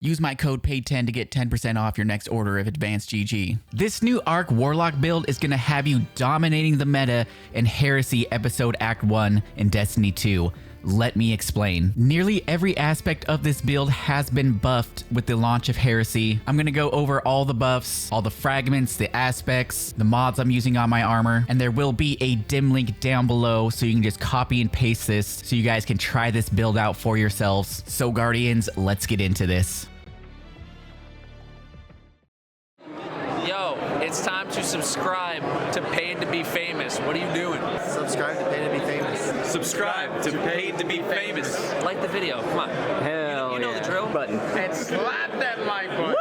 Use my code PAID10 to get 10% off your next order of Advanced GG. This new Arc Warlock build is going to have you dominating the meta in Heresy Episode Act 1 in Destiny 2. Let me explain. Nearly every aspect of this build has been buffed with the launch of Heresy. I'm going to go over all the buffs, all the fragments, the aspects, the mods I'm using on my armor, and there will be a dim link down below so you can just copy and paste this so you guys can try this build out for yourselves. So Guardians, let's get into this. Yo, it's time to subscribe to Paid to Be Famous. What are you doing? Subscribe to Paid to Be Famous. Subscribe to Paid to Be Famous. Like the video, come on. Hell You know the drill. Button. And slap that like button.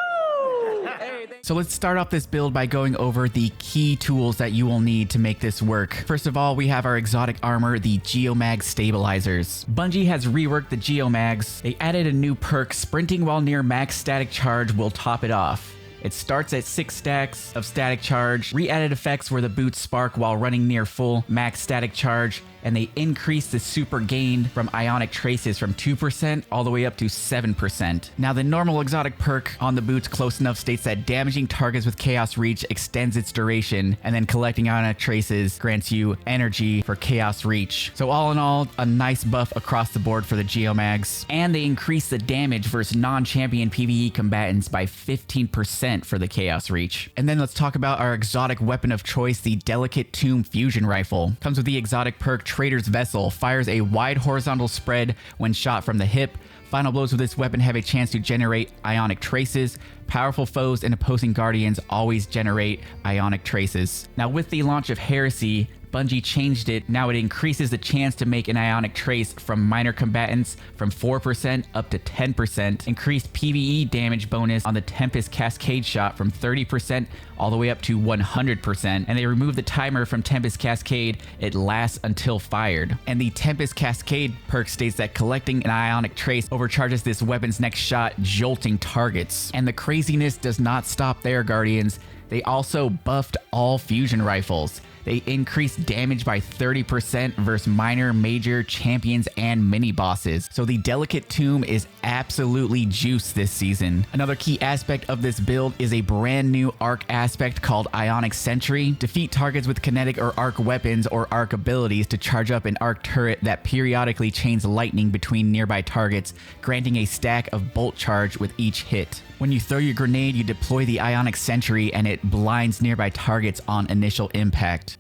So let's start off this build by going over the key tools that you will need to make this work. First of all, we have our exotic armor, the geomag stabilizers. Bungie has reworked the geomags. They added a new perk, sprinting while near max static charge will top it off. It starts at 6 stacks of static charge, re-added effects where the boots spark while running near full max static charge, and they increase the super gain from ionic traces from 2% all the way up to 7%. Now the normal exotic perk on the boots close enough states that damaging targets with Chaos Reach extends its duration, and then collecting ionic traces grants you energy for Chaos Reach. So all in all, a nice buff across the board for the geomags, and they increase the damage versus non-champion PvE combatants by 15% for the Chaos Reach. And then let's talk about our exotic weapon of choice, the Delicate Tomb Fusion Rifle. Comes with the exotic perk Trader's Vessel, fires a wide horizontal spread when shot from the hip. Final blows with this weapon have a chance to generate ionic traces. Powerful foes and opposing guardians always generate ionic traces. Now with the launch of Heresy, Bungie changed it. Now it increases the chance to make an ionic trace from minor combatants from 4% up to 10%. Increased PvE damage bonus on the Tempest Cascade shot from 30% all the way up to 100%. And they removed the timer from Tempest Cascade. It lasts until fired. And the Tempest Cascade perk states that collecting an ionic trace overcharges this weapon's next shot, jolting targets. And the craziness does not stop there, Guardians. They also buffed all fusion rifles. They increased damage by 30% versus minor, major, champions, and mini bosses. So the Delicate Tomb is absolutely juiced this season. Another key aspect of this build is a brand new arc aspect called Ionic Sentry. Defeat targets with kinetic or arc weapons or arc abilities to charge up an arc turret that periodically chains lightning between nearby targets, granting a stack of bolt charge with each hit. When you throw your grenade, you deploy the Ionic Sentry and it blinds nearby targets on initial impact.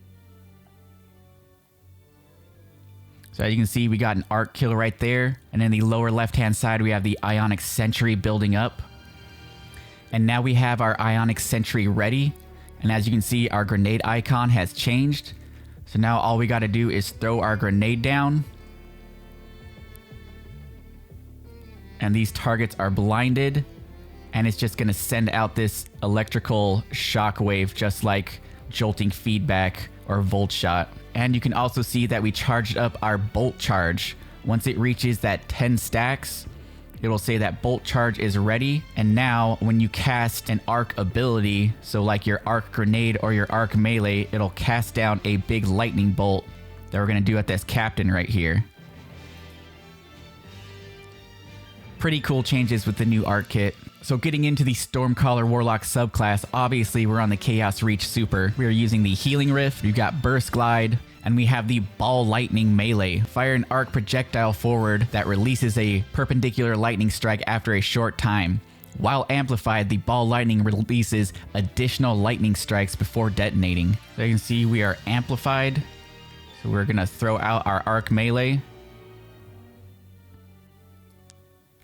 So as you can see, we got an arc killer right there. And in the lower left-hand side, we have the Ionic Sentry building up. And now we have our Ionic Sentry ready. And as you can see, our grenade icon has changed. So now all we got to do is throw our grenade down. And these targets are blinded. And it's just going to send out this electrical shockwave, just like jolting feedback or volt shot. And you can also see that we charged up our bolt charge. Once it reaches that 10 stacks, it will say that bolt charge is ready. And now when you cast an arc ability, so like your arc grenade or your arc melee, it'll cast down a big lightning bolt that we're going to do at this captain right here. Pretty cool changes with the new arc kit. So getting into the Stormcaller Warlock subclass, obviously we're on the Chaos Reach Super. We are using the Healing Rift, we've got Burst Glide, and we have the Ball Lightning Melee. Fire an arc projectile forward that releases a perpendicular lightning strike after a short time. While amplified, the Ball Lightning releases additional lightning strikes before detonating. So you can see we are amplified. So we're gonna throw out our arc melee.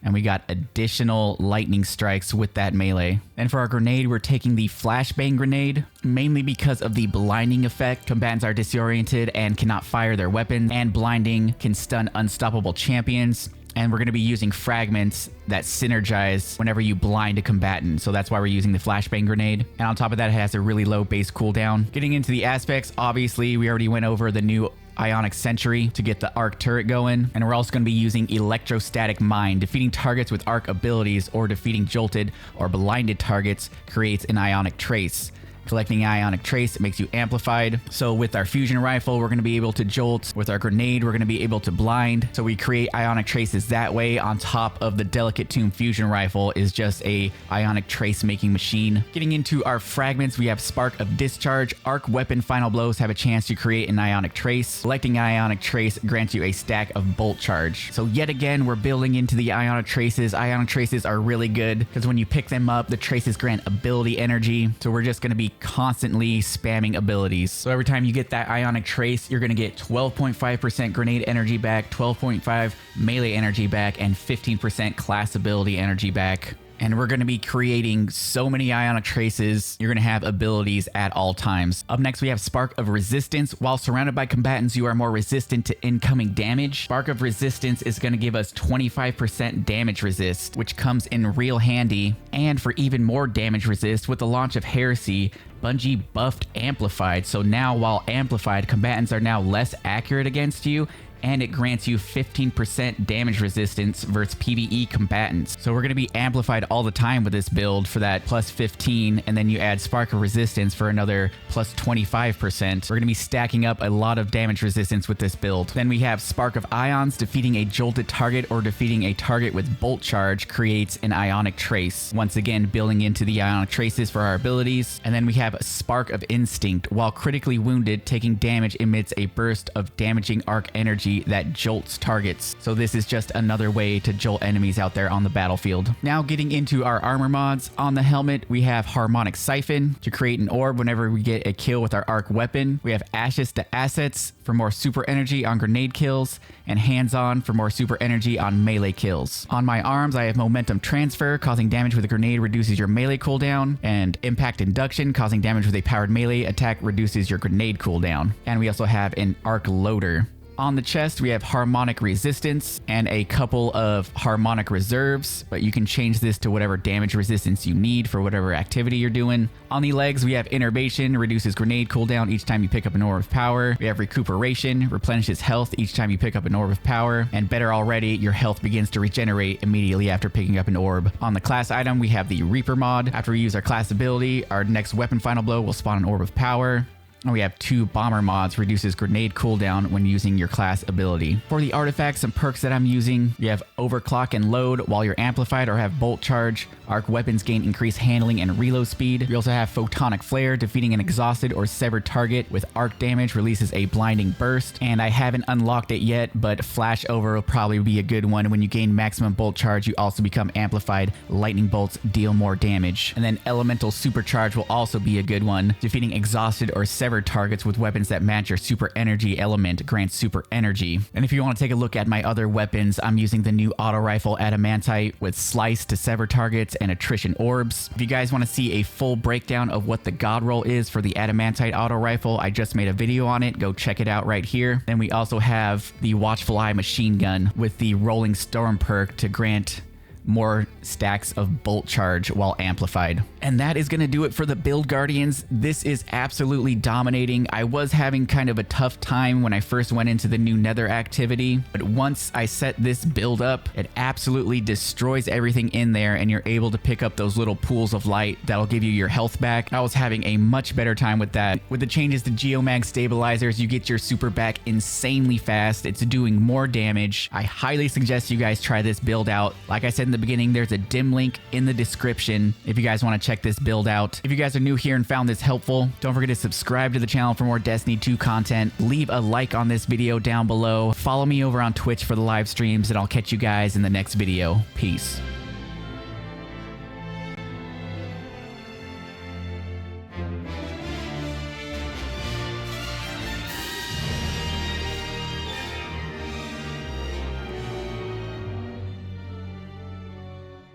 And we got additional lightning strikes with that melee. And for our grenade, we're taking the Flashbang Grenade, mainly because of the blinding effect. Combatants are disoriented and cannot fire their weapons, and blinding can stun unstoppable champions. And we're going to be using fragments that synergize whenever you blind a combatant. So that's why we're using the Flashbang Grenade. And on top of that, it has a really low base cooldown. Getting into the aspects, obviously, we already went over the new Ionic Sentry to get the arc turret going, and we're also going to be using Electrostatic Mine. Defeating targets with arc abilities or defeating jolted or blinded targets creates an ionic trace. Collecting Ionic Trace makes you amplified. So with our fusion rifle, we're going to be able to jolt. With our grenade, we're going to be able to blind. So we create Ionic Traces that way. On top of the Delicate Tomb fusion rifle is just a Ionic Trace making machine. Getting into our fragments, we have Spark of Discharge. Arc Weapon Final Blows have a chance to create an Ionic Trace. Collecting Ionic Trace grants you a stack of Bolt Charge. So yet again, we're building into the Ionic Traces. Ionic Traces are really good because when you pick them up, the traces grant ability energy. So we're just going to be constantly spamming abilities. So every time you get that Ionic Trace, you're going to get 12.5% grenade energy back, 12.5 melee energy back, and 15% class ability energy back. And we're going to be creating so many Ionic Traces, you're going to have abilities at all times. Up next, we have Spark of Resistance. While surrounded by combatants, you are more resistant to incoming damage. Spark of Resistance is going to give us 25% damage resist, which comes in real handy. And for even more damage resist, with the launch of Heresy, Bungie buffed Amplified. So now, while Amplified, combatants are now less accurate against you, and it grants you 15% damage resistance versus PvE combatants. So we're going to be amplified all the time with this build for that plus 15, and then you add Spark of Resistance for another plus 25%. We're going to be stacking up a lot of damage resistance with this build. Then we have Spark of Ions. Defeating a jolted target or defeating a target with Bolt Charge creates an Ionic Trace. Once again, building into the Ionic Traces for our abilities. And then we have Spark of Instinct. While critically wounded, taking damage emits a burst of damaging arc energy that jolts targets. So this is just another way to jolt enemies out there on the battlefield. Now getting into our armor mods. On the helmet, we have Harmonic Siphon to create an orb whenever we get a kill with our arc weapon. We have Ashes to Assets for more super energy on grenade kills, and Hands-On for more super energy on melee kills. On my arms, I have Momentum Transfer. Causing damage with a grenade reduces your melee cooldown, and Impact Induction. Causing damage with a powered melee attack reduces your grenade cooldown. And we also have an Arc Loader. On the chest, we have Harmonic Resistance and a couple of Harmonic Reserves, but you can change this to whatever damage resistance you need for whatever activity you're doing. On the legs, we have Innervation, reduces grenade cooldown each time you pick up an Orb of Power. We have Recuperation, replenishes health each time you pick up an Orb of Power. And better already, your health begins to regenerate immediately after picking up an orb. On the class item, we have the Reaper mod. After we use our class ability, our next weapon final blow will spawn an Orb of Power. And we have 2 bomber mods, reduces grenade cooldown when using your class ability. For the artifacts and perks that I'm using, you have Overclock and Load while you're amplified or have Bolt Charge. Arc weapons gain increased handling and reload speed. We also have Photonic Flare, defeating an exhausted or severed target with arc damage releases a blinding burst. And I haven't unlocked it yet, but Flash Over will probably be a good one. When you gain maximum Bolt Charge, you also become amplified. Lightning bolts deal more damage. And then Elemental Supercharge will also be a good one. Defeating exhausted or severed targets with weapons that match your super energy element grants super energy. And if you want to take a look at my other weapons, I'm using the new auto rifle Adamantite with Slice to sever targets and Attrition Orbs. If you guys want to see a full breakdown of what the god roll is for the Adamantite auto rifle, I just made a video on it. Go check it out right here. Then we also have the Watchful Eye machine gun with the Rolling Storm perk to grant more stacks of Bolt Charge while amplified. And that is going to do it for the build, Guardians. This is absolutely dominating. I was having kind of a tough time when I first went into the new Nether activity, but once I set this build up, it absolutely destroys everything in there, and you're able to pick up those little pools of light that'll give you your health back. I was having a much better time with that. With the changes to geomag stabilizers, you get your super back insanely fast. It's doing more damage. I highly suggest you guys try this build out. Like I said in the beginning, there's a dim link in the description if you guys want to check this build out. If you guys are new here and found this helpful, don't forget to subscribe to the channel for more Destiny 2 content. Leave a like on this video down below. Follow me over on Twitch for the live streams, and I'll catch you guys in the next video. Peace.